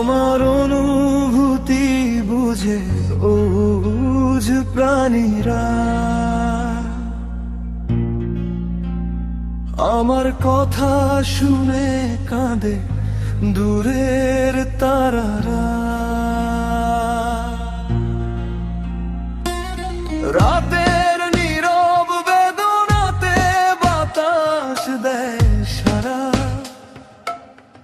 আমার অনুভূতি বুঝে অবুঝ প্রাণীরা, আমার কথা শুনে কাঁদে দূরের তারারা। রাতের নীরব বেদনাতে বাতাস দেয় সারা,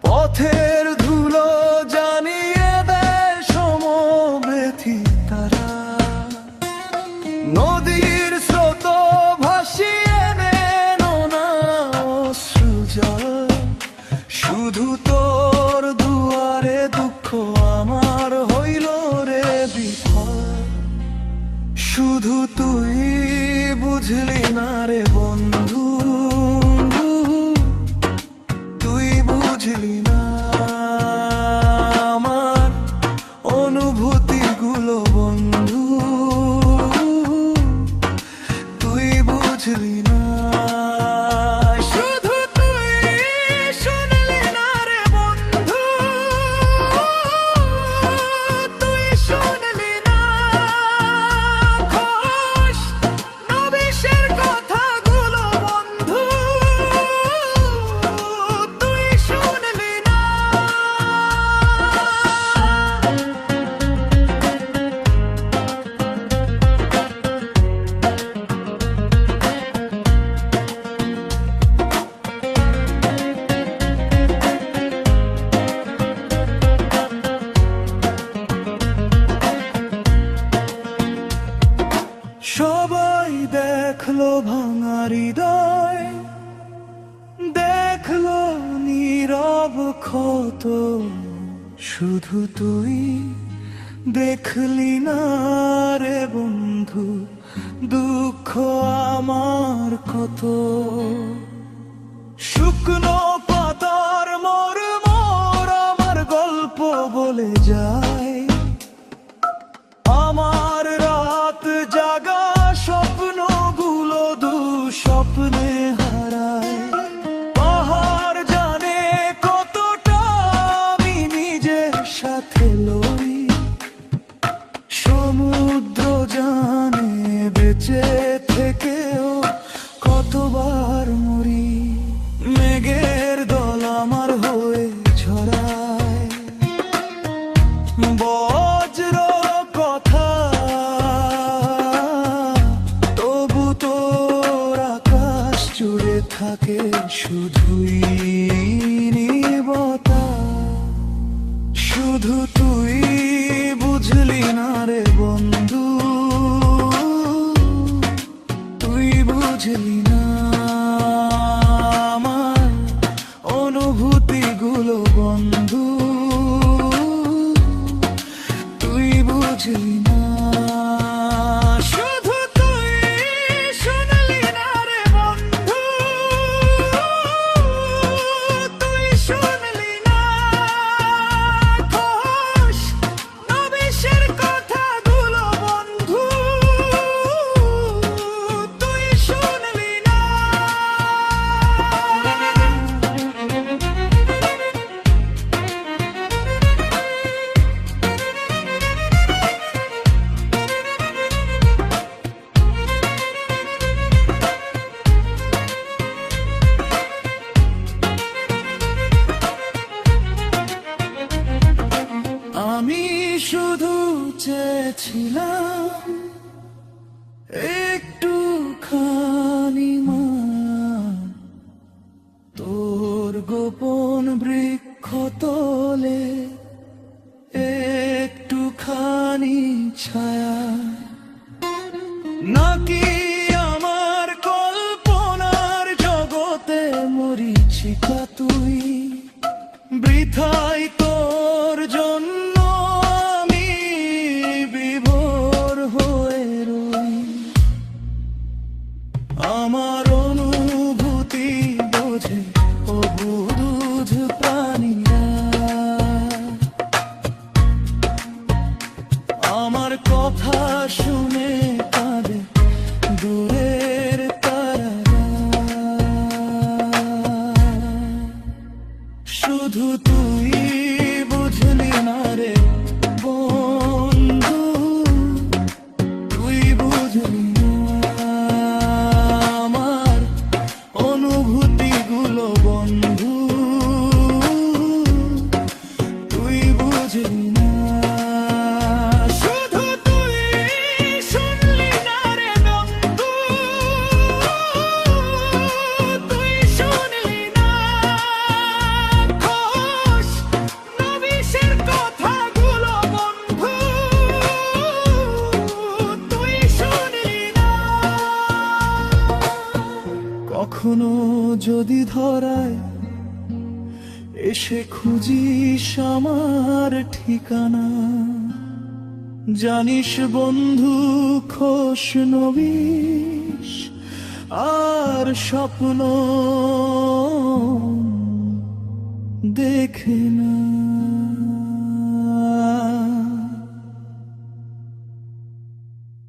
পথের ধুলো জানিয়ে দেয় সমব্যথী তারা। নদীর স্রোত ভাসিয়ে নেন না অশ্রু জল, শুধু তোর দুয়ারে দুঃখ আমার হইল রে বিফল। শুধু তুই বুঝলি না রে বন্ধু, তুই বুঝলি না আমার অনুভূতিগুলো বন্ধু, তুই বুঝলি না। শুধু তুই শুনলি না রে বন্ধু, তুই শুনলি না খোশ নবিশের কথাগুলো বন্ধু, তুই শুনলি না। সবাই দেখলো ভাঙা হৃদয়, দেখলো নীরব ক্ষত, শুধু তুই দেখলি না রে বন্ধু দুঃখ আমার কত। শুকনো পাতার মোর মোর আমার গল্প বলে যায়, আমার রাত জাগা স্বপ্নগুলো দুঃস্বপ্নে হারায়। পাহাড় জানে কতটা আমি নিজের সাথে লই, সমুদ্র জানে বেঁচে থেকেও কতবার মরি। মেঘের দল আমার হয়ে ঝরায় বজ্র কথা, তবু তোর আকাশ জুড়ে থাকে শুধুই নীরবতা। শুধু তুই বুঝলি না রে বন্ধু, তুই বুঝলি না আমার অনুভূতিগুলো বন্ধু, তুই বুঝলি না। শুধু তুই শুনলি না রে বন্ধু, তুই শুনলি না খোশ নবিশের কথাগুলো বন্ধু, তুই শুনলি না। আমি শুধু চেয়েছিলাম একটুখানি মা, তোর গোপন বৃক্ষতলে একটুখানি ছায়া। নাকি আমার কল্পনার জগতে মরিচিকা তুই, বৃথাই তোর জন্য আমি বিভোর হয়ে রই। আমার অনুভূতি বোঝে অবুঝ প্রাণীরা, আমার কথা শুনে কাঁদে দূরের তারারা। অনুভূতিগুলো বন্ধু তুই বুঝলি না, শুধু তুই শুনলি না রে বন্ধু, তুই শুনলি না খোশ নবীশের কথাগুলো বন্ধু, তুই শুনলি না। কখনো যদি ধরায় এসে খুঁজিস আমার ঠিকানা, জানিস বন্ধু খোশ নবীশ আর স্বপ্ন দেখে না।